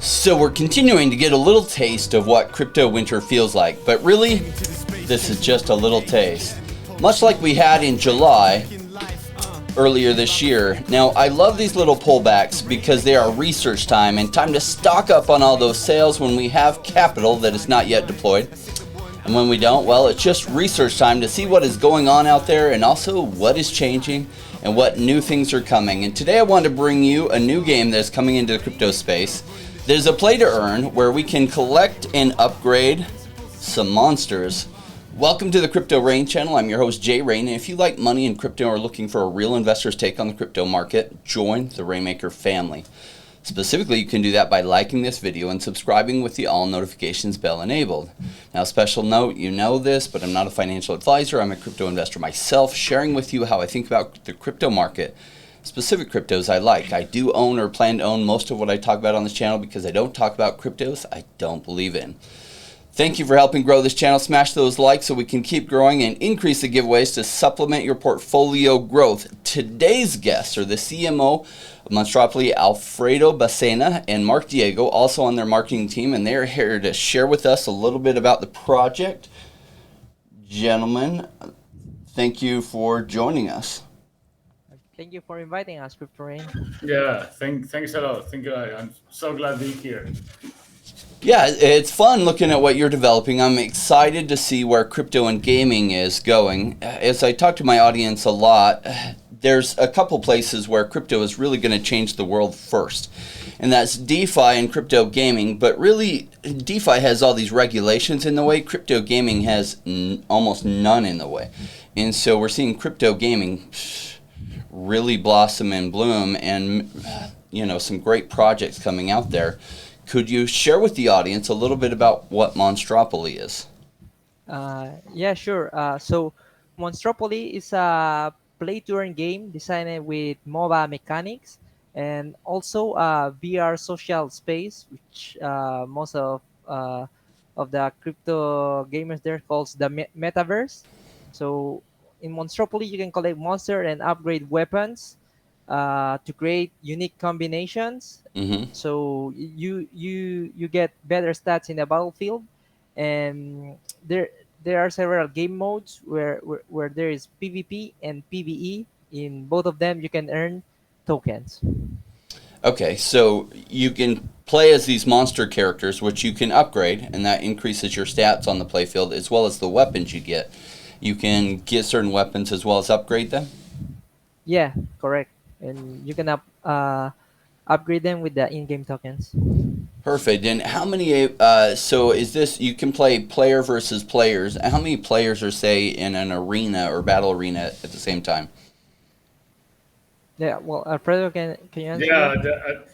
So we're continuing to get a little taste of what crypto winter feels like, but really, this is just a little taste. Much like we had in July, earlier this year. Now, I love these little pullbacks because they are research time and time to stock up on all those sales when we have capital that is not yet deployed. And when we don't, well, it's just research time to see what is going on out there and also what is changing and what new things are coming. And today I want to bring you a new game that is coming into the crypto space. There's a play to earn where we can collect and upgrade some monsters. Welcome to the Crypto Rain channel. I'm your host, Jay Rain. And if you like money and crypto or are looking for a real investor's take on the crypto market, join the Rainmaker family. Specifically, you can do that by liking this video and subscribing with the all notifications bell enabled. Now, special note, you know this, but I'm not a financial advisor. I'm a crypto investor myself, sharing with you how I think about the crypto market. Specific cryptos I like. I do own or plan to own most of what I talk about on this channel because I don't talk about cryptos I don't believe in. Thank you for helping grow this channel. Smash those likes so we can keep growing and increase the giveaways to supplement your portfolio growth. Today's guests are the CMO of Monstropoly, Alfredo Bacena, and Mark Diego, also on their marketing team, and they're here to share with us a little bit about the project. Gentlemen, thank you for joining us. Thank you for inviting us, Crypto Rain. Yeah, thanks a lot. Thank you. I'm so glad to be here. Yeah, it's fun looking at what you're developing. I'm excited to see where crypto and gaming is going. As I talk to my audience a lot, there's a couple places where crypto is really going to change the world first. And that's DeFi and crypto gaming. But really, DeFi has all these regulations in the way. Crypto gaming has almost none in the way. And so we're seeing crypto gaming really blossom and bloom, and some great projects coming out there. Could you share with the audience a little bit about what Monstropoly is? Yeah, sure. So Monstropoly is a play-to-earn game designed with MOBA mechanics and also a VR social space, which most of the crypto gamers there calls the metaverse. So in Monstropoly, you can collect monster and upgrade weapons to create unique combinations. Mm-hmm. So you get better stats in the battlefield, and there are several game modes where there is PvP and PvE. In both of them, you can earn tokens. Okay, so you can play as these monster characters, which you can upgrade, and that increases your stats on the playfield as well as the weapons you get. You can get certain weapons as well as upgrade them? Yeah, correct. And you can upgrade them with the in-game tokens. Perfect. And how many, so is this, you can play player versus players. How many players are, say, in an arena or battle arena at the same time? Yeah, well, Alfredo, can you answer Yeah, that?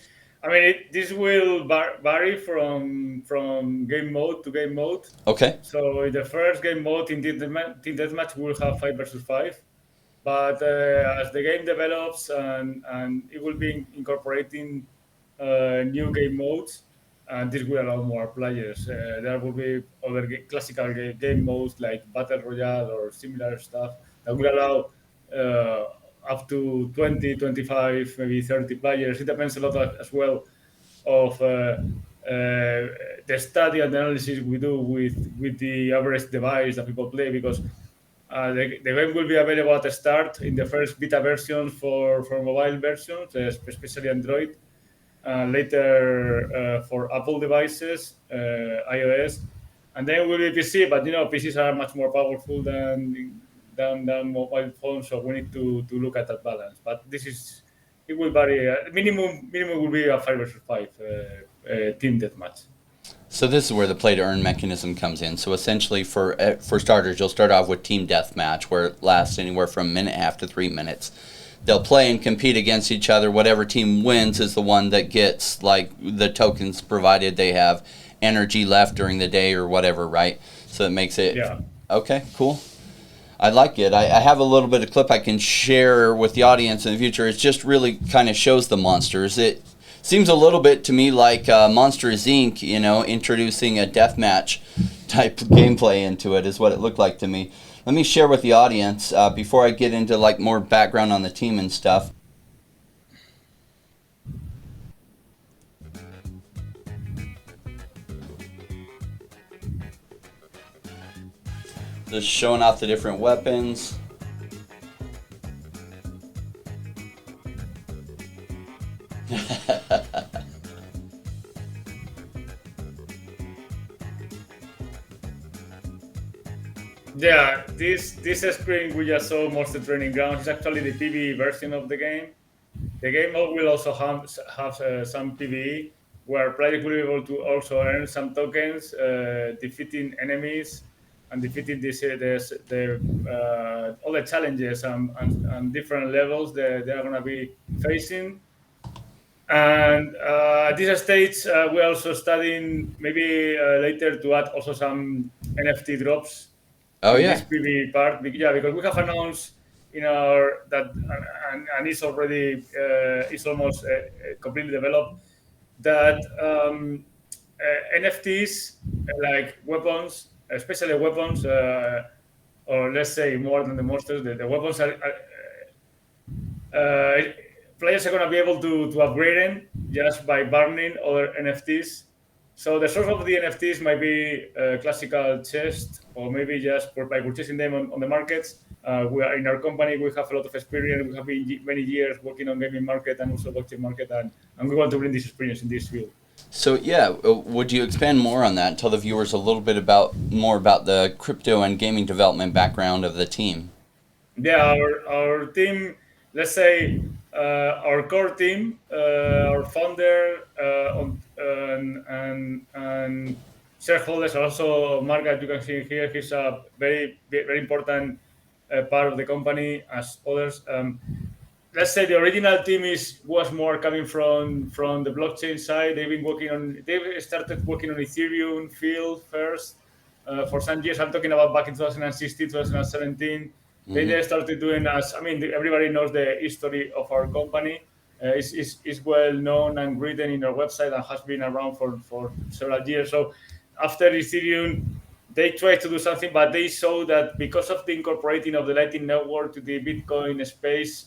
this will vary from game mode to game mode. Okay. So in the first game mode, in Team Deathmatch, we'll have 5 versus 5. But as the game develops and it will be incorporating new game modes, and this will allow more players. There will be other classical game modes like Battle Royale or similar stuff that will allow up to 20, 25, maybe 30 players. It depends a lot as well of the study and analysis we do with the average device that people play, because the game will be available at the start in the first beta version for mobile versions, especially Android. Later for Apple devices, iOS, and then will be PC. But PCs are much more powerful than mobile phones, so we need to look at that balance. But it will vary. Minimum will be a 5 versus 5 team deathmatch. So this is where the play to earn mechanism comes in. So essentially, for starters, you'll start off with team deathmatch, where it lasts anywhere from 1.5 to 3 minutes. They'll play and compete against each other. Whatever team wins is the one that gets like the tokens, provided they have energy left during the day or whatever, right? So it makes it Okay, cool. I like it. I have a little bit of clip I can share with the audience in the future. It just really kind of shows the monsters. It seems a little bit to me like Monsters Inc., introducing a deathmatch type gameplay into it is what it looked like to me. Let me share with the audience before I get into like more background on the team and stuff. Just showing off the different weapons. Yeah, this screen we just saw Monster Training Grounds is actually the PvE version of the game. The game mode will also have some PvE where players will be able to also earn some tokens, defeating enemies and defeating all the challenges and different levels that they are going to be facing. And at this stage, we're also studying maybe later to add also some NFT drops Oh in yeah. this PvE part. Yeah, because we have announced in our that and it's already it's almost completely developed that NFTs like weapons, especially weapons, or let's say more than the monsters, the weapons uh, players are going to be able to upgrade them just by burning other NFTs. So the source of the NFTs might be a classical chest, or maybe just by purchasing them on the markets. We are in our company. We have a lot of experience. We have been many years working on gaming market and also blockchain market, and we want to bring this experience in this field. So yeah, would you expand more on that and tell the viewers a little bit more about the crypto and gaming development background of the team? Yeah, our team, let's say our core team, our founder and shareholders are also Mark, as you can see here. He's a very important part of the company as others. Let's say the original team was more coming from the blockchain side. They started working on Ethereum field first for some years. I'm talking about back in 2016, 2017. They started doing everybody knows the history of our company. Is well known and written in our website and has been around for several years. So after Ethereum, they tried to do something, but they saw that because of the incorporating of the Lightning Network to the Bitcoin space,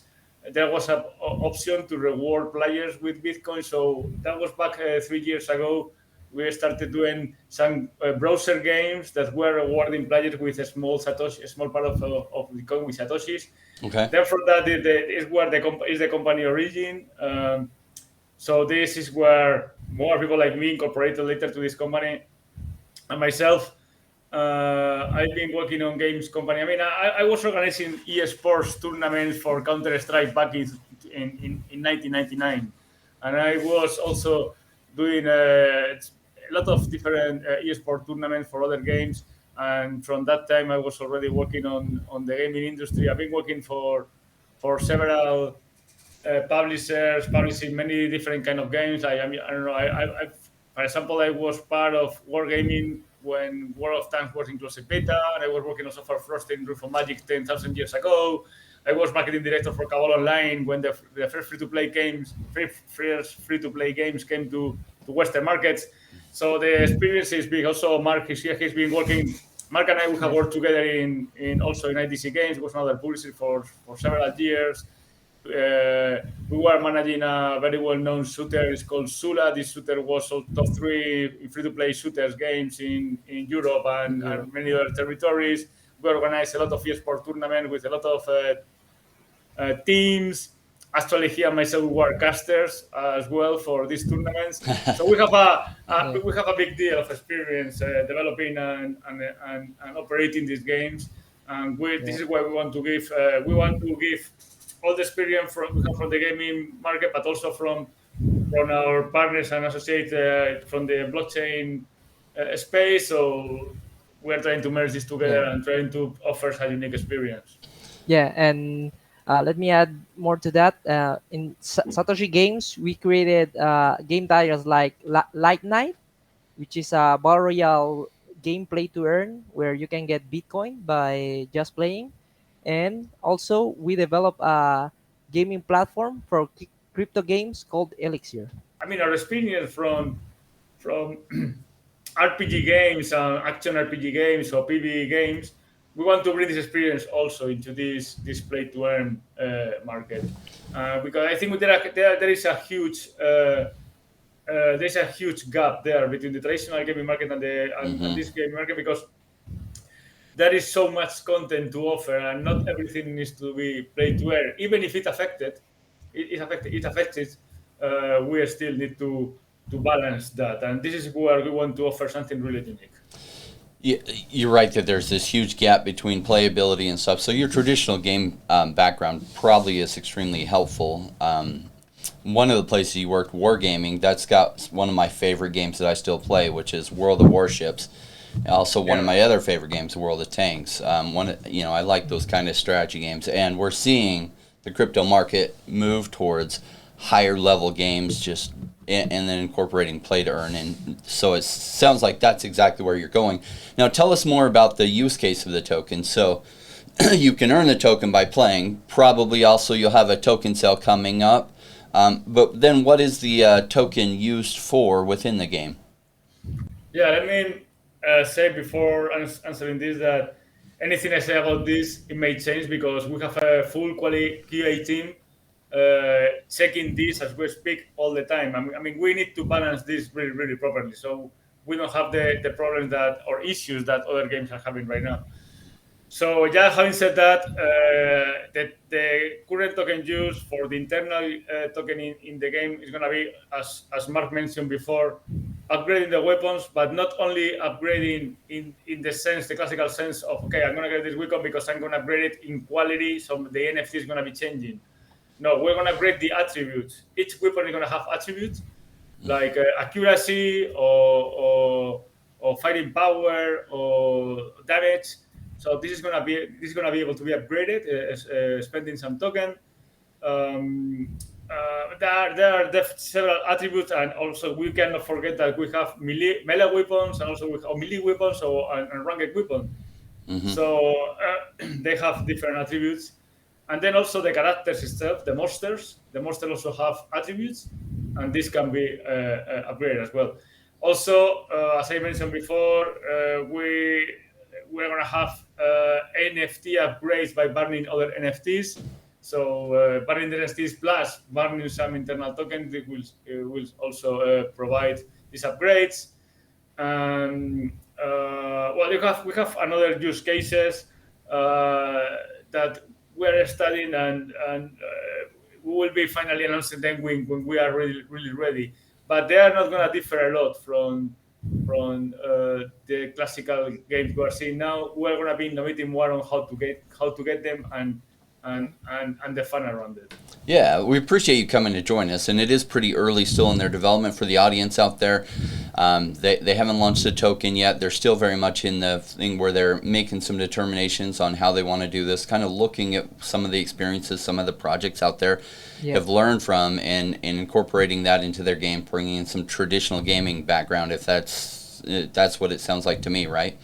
there was an option to reward players with Bitcoin. So that was back 3 years ago. We started doing some browser games that were rewarding players with a small part of the coin with satoshis. Okay. Therefore, that is where is the company origin. So this is where more people like me incorporated later to this company, and myself. I've been working on games company. I mean, I was organizing esports tournaments for Counter Strike back in 1999, and I was also doing a lot of different esports tournaments for other games. And from that time, I was already working on the gaming industry. I've been working for several publishers, publishing many different kind of games. I don't know. For example, I was part of Wargaming when World of Tanks was in closed beta, and I was working also for Frosting Roof of Magic 10,000 years ago. I was marketing director for Cabal Online when the first free-to-play games came to Western markets. So the experience is big. Also, Mark is here. He's been working. Mark and I we have worked together in also in IDC Games. Was another publisher for several years. We were managing a very well-known shooter. It's called Sula. This shooter was top 3 free-to-play shooters games in Europe and many other territories. We organized a lot of esports tournaments with a lot of teams. Actually, here myself, we were casters as well for these tournaments. So we have a big deal of experience developing and operating these games. And this is why we want to give. We want to give all the experience from the gaming market, but also from our partners and associates from the blockchain space. So we're trying to merge this together and trying to offer a unique experience. Yeah, and let me add more to that. In Satoshi Games, we created game titles like Light Night, which is a battle royale game play to earn, where you can get Bitcoin by just playing. And also, we develop a gaming platform for crypto games called Elixir. I mean, our experience from RPG games and action RPG games or PvE games, we want to bring this experience also into this play to earn market because I think there is a huge there's a huge gap there between the traditional gaming market and this gaming market because there is so much content to offer, and not everything needs to be play to earn. Even if it affects it. We still need to balance that, and this is where we want to offer something really unique. Yeah, you're right that there's this huge gap between playability and stuff. So your traditional game background probably is extremely helpful. One of the places you worked, Wargaming, that's got one of my favorite games that I still play, which is World of Warships. Also, one of my other favorite games, World of Tanks. I like those kind of strategy games, and we're seeing the crypto market move towards higher level games, just and then incorporating play to earn. And so it sounds like that's exactly where you're going. Now, tell us more about the use case of the token. So you can earn the token by playing. Probably also you'll have a token sale coming up. But then what is the token used for within the game? Yeah, let me say before answering this that anything I say about this, it may change because we have a full quality QA team checking this as we speak all the time. I mean, we need to balance this really, really properly, so we don't have the problems that or issues that other games are having right now. So, yeah, having said that, the current token used for the internal token in the game is going to be, as Mark mentioned before, upgrading the weapons, but not only upgrading in the classical sense of, okay, I'm going to get this weapon because I'm going to upgrade it in quality, so the NFT is going to be changing. No, we're going to upgrade the attributes. Each weapon is going to have attributes like accuracy or fighting power or damage. So this is going to be able to be upgraded, spending some token. There are several attributes, and also we cannot forget that we have melee weapons, and also we have melee weapons and ranged weapons. Mm-hmm. So they have different attributes. And then also the characters itself, the monsters also have attributes, and this can be upgraded as well. Also, as I mentioned before, we're going to have NFT upgrades by burning other NFTs. So burning the NFTs plus burning some internal tokens will also provide these upgrades. And we have another use cases that we're studying, and we will be finally announcing them when we are really, really ready. But they are not going to differ a lot from the classical games we are seeing now. We're going to be innovating more on how to get them and the fun around it. Yeah, we appreciate you coming to join us, and it is pretty early still in their development for the audience out there. They haven't launched a token yet. They're still very much in the thing where they're making some determinations on how they want to do this, kind of looking at some of the experiences some of the projects out there have learned from, and incorporating that into their game, bringing in some traditional gaming background, if that's what it sounds like to me, right?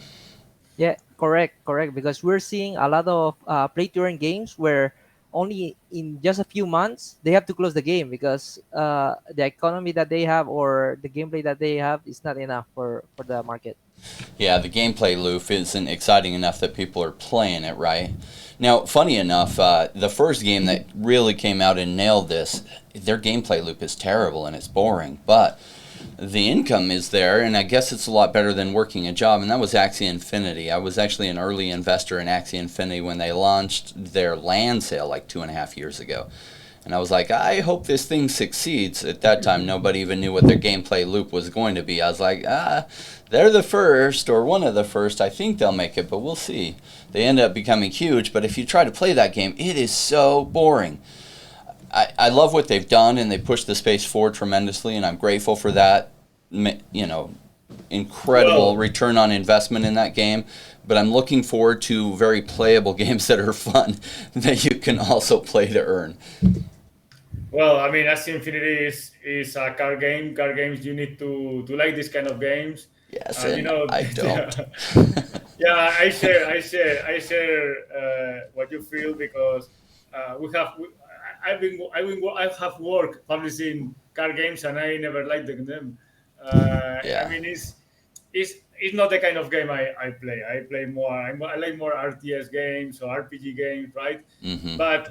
Yeah, correct. Because we're seeing a lot of play-to-earn games where only in just a few months they have to close the game because the economy that they have or the gameplay that they have is not enough for the market. Yeah, the gameplay loop isn't exciting enough that people are playing it, right? Now, funny enough, the first game that really came out and nailed this, their gameplay loop is terrible and it's boring, but the income is there, and I guess it's a lot better than working a job, and that was Axie Infinity. I was actually an early investor in Axie Infinity when they launched their land sale like 2.5 years ago. And I was like, I hope this thing succeeds. At that time, nobody even knew what their gameplay loop was going to be. I was like, they're the first, or one of the first. I think they'll make it, but we'll see. They end up becoming huge, but if you try to play that game, it is so boring. I love what they've done, and they pushed the space forward tremendously, and I'm grateful for that. Incredible return on investment in that game. But I'm looking forward to very playable games that are fun that you can also play to earn. Well, I mean, Axie Infinity is a card game. Card games, you need to like this kind of games. Yes, and I don't. Yeah, I share what you feel because I have worked publishing card games and I never liked them. I mean, it's not the kind of game I play. I play more. I like more RTS games or RPG games, right? Mm-hmm. But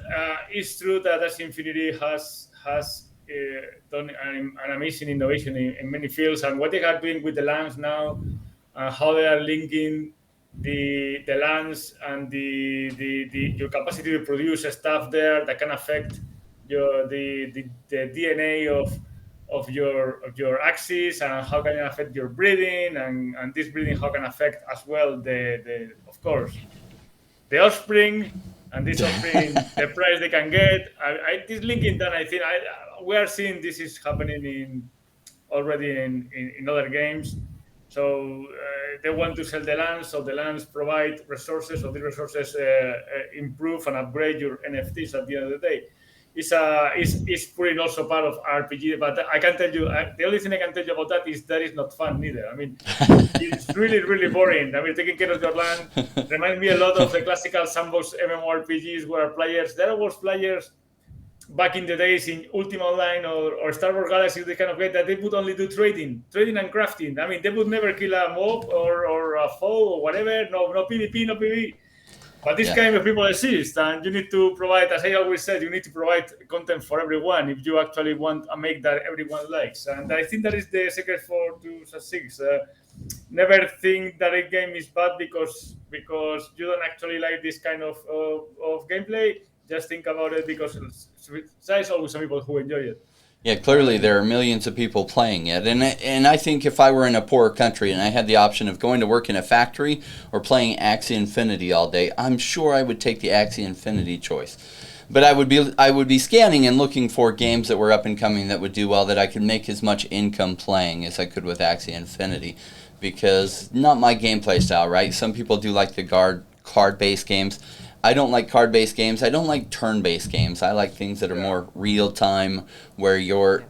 it's true that Axie Infinity has done an amazing innovation in many fields, and what they are doing with the lands now, how they are linking the lands and the your capacity to produce stuff there that can affect the DNA of your axis, and how can it affect your breeding, and this breeding how can affect as well the of course the offspring, and this offspring the price they can get. This linking that I think we are seeing this is happening already in other games. So they want to sell the lands, so the lands provide resources, so the resources improve and upgrade your NFTs at the end of the day. It's putting also part of RPG, but I can tell you, the only thing I can tell you about that is not fun neither. I mean, it's really boring. I mean, taking care of your land reminds me a lot of the classical sandbox MMORPGs where there was players back in the days in Ultima Online or Star Wars Galaxy, they kind of get that they would only do trading and crafting. I mean, they would never kill a mob or a foe or whatever. No PvP, no PvE. But this kind of people exist, and you need to provide, as I always said, you need to provide content for everyone if you actually want to make that everyone likes. And I think that is the secret for 2.6. Never think that a game is bad because you don't actually like this kind of gameplay. Just think about it because there's always some people who enjoy it. Yeah, clearly there are millions of people playing it. And I think if I were in a poor country and I had the option of going to work in a factory or playing Axie Infinity all day, I'm sure I would take the Axie Infinity choice. But I would be scanning and looking for games that were up and coming that would do well, that I could make as much income playing as I could with Axie Infinity. Because not my gameplay style, right? Some people do like the card-based games. I don't like card-based games. I don't like turn-based games. I like things that are more real-time, where you're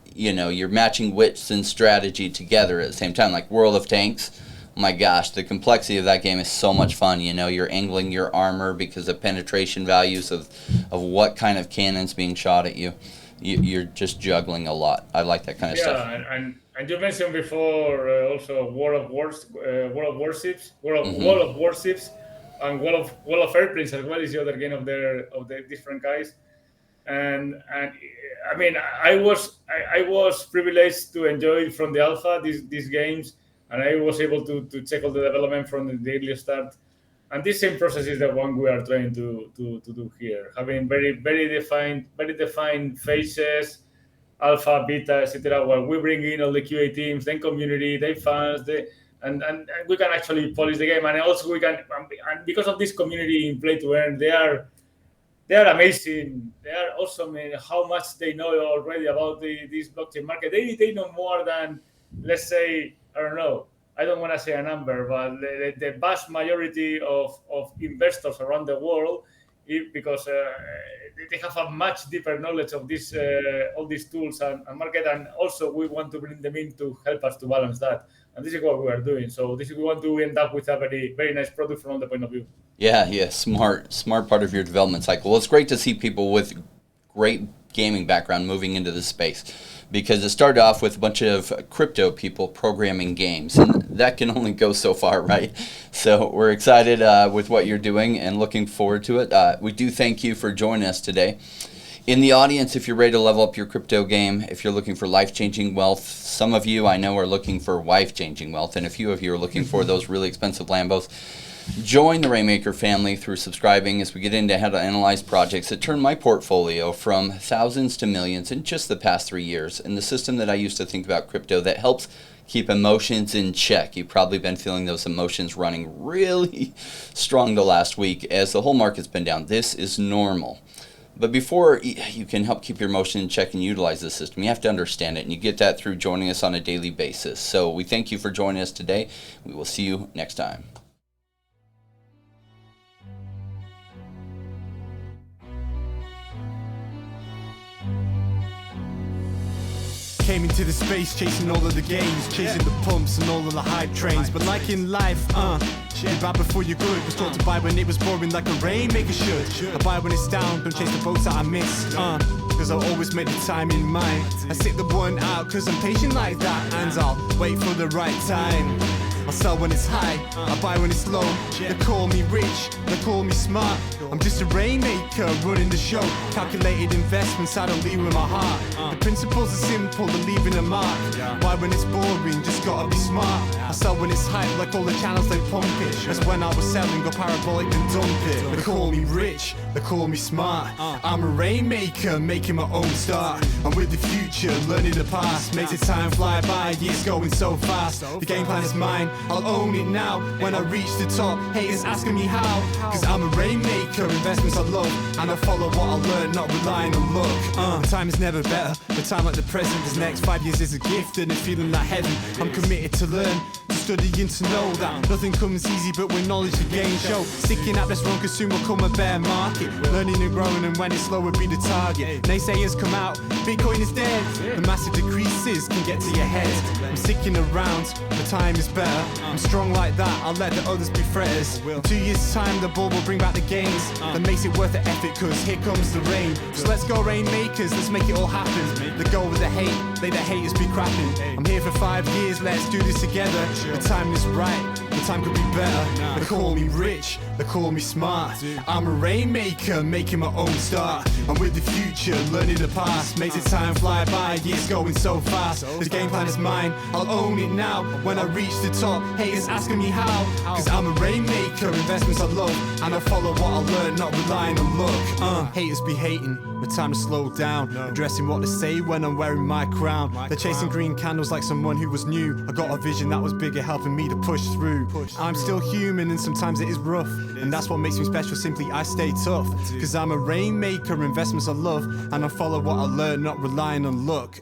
matching wits and strategy together at the same time. Like World of Tanks. Oh my gosh, the complexity of that game is so much fun. You're angling your armor because of penetration values of what kind of cannon's being shot at you. You're just juggling a lot. I like that kind of stuff. Yeah, and you mentioned before also World of Warships, and Wall of Airplanes as well is the other game of the different guys, and I mean I was privileged to enjoy from the alpha these games, and I was able to check all the development from the early start, and this same process is the one we are trying to do here, having very defined phases, alpha, beta, etc. Where we bring in all the QA teams, then community, then fans, and we can actually polish the game, and also we can, and because of this community in Play to Earn, they are amazing. They are awesome in how much they know already about this blockchain market. They know more than, let's say, I don't know, I don't want to say a number, but the vast majority of investors around the world, because they have a much deeper knowledge of this all these tools and market, and also we want to bring them in to help us to balance that. And this is what we are doing. So we want to end up with a very nice product from the point of view. Yeah, smart part of your development cycle. Well, it's great to see people with great gaming background moving into this space, because it started off with a bunch of crypto people programming games, and that can only go so far, right? So we're excited with what you're doing and looking forward to it. We do thank you for joining us today. In the audience, if you're ready to level up your crypto game, if you're looking for life-changing wealth, some of you I know are looking for wife-changing wealth, and a few of you are looking for those really expensive Lambos, join the Rainmaker family through subscribing as we get into how to analyze projects that turn my portfolio from thousands to millions in just the past 3 years, and the system that I used to think about crypto that helps keep emotions in check. You've probably been feeling those emotions running really strong the last week as the whole market's been down. This is normal. But before you can help keep your emotion in check and utilize the system, you have to understand it, and you get that through joining us on a daily basis. So we thank you for joining us today. We will see you next time. Came into the space chasing all of the games, chasing the pumps and all of the hype trains. But like in life, you buy before you're good. Was taught to buy when it was boring like a rainmaker should. I buy when it's down, don't chase the boats that I missed. Cause I always make the time in mind. I sit the one out cause I'm patient like that. And I'll wait for the right time. I sell when it's high, I buy when it's low. They call me rich, they call me smart. I'm just a rainmaker running the show. Calculated investments, I don't lead with my heart. The principles are simple, they're leaving a mark. Why when it's boring, just gotta be smart. I sell when it's hype, like all the channels they pump it. That's when I was selling, go parabolic and dump it. They call me rich, they call me smart. I'm a rainmaker, making my own start. I'm with the future, learning the past. Makes the time fly by, years going so fast. The game plan is mine, I'll own it now. When I reach the top, haters asking me how. Cause I'm a rainmaker, investments I love. And I follow what I learn, not relying on luck. The time is never better, the time like the present. This next 5 years is a gift and it's feeling like heaven. I'm committed to learn, to study and to know that nothing comes easy but with knowledge to gain show. Sticking at best wrong cause soon will come a bear market. Learning and growing and when it's slow will be the target. Naysayers come out, Bitcoin is dead. The massive decreases can get to your head. I'm sticking around, the time is better. I'm strong like that, I'll let the others be fretters. In 2 years time the ball will bring back the gains. That makes it worth the effort cause here comes the rain. So let's go rainmakers, let's make it all happen. Let go with the hate, let the haters be crapping. I'm here for 5 years, let's do this together. The time is right, the time could be better. They call me rich, they call me smart. I'm a rainmaker, making my own start. I'm with the future, learning the past. Makes the time fly by, years going so fast. The game plan is mine, I'll own it now. When I reach the top, haters asking me how. Cause I'm a rainmaker, investments I love. And I follow what I learn, not relying on luck. Haters be hating, the time to slow down. Addressing what they say when I'm wearing my crown. They're chasing green candles like someone who was new. I got a vision that was bigger, helping me to push through. I'm still human and sometimes it is rough. And that's what makes me special, simply I stay tough. Cause I'm a rainmaker, investments I love. And I follow what I learn, not relying on luck.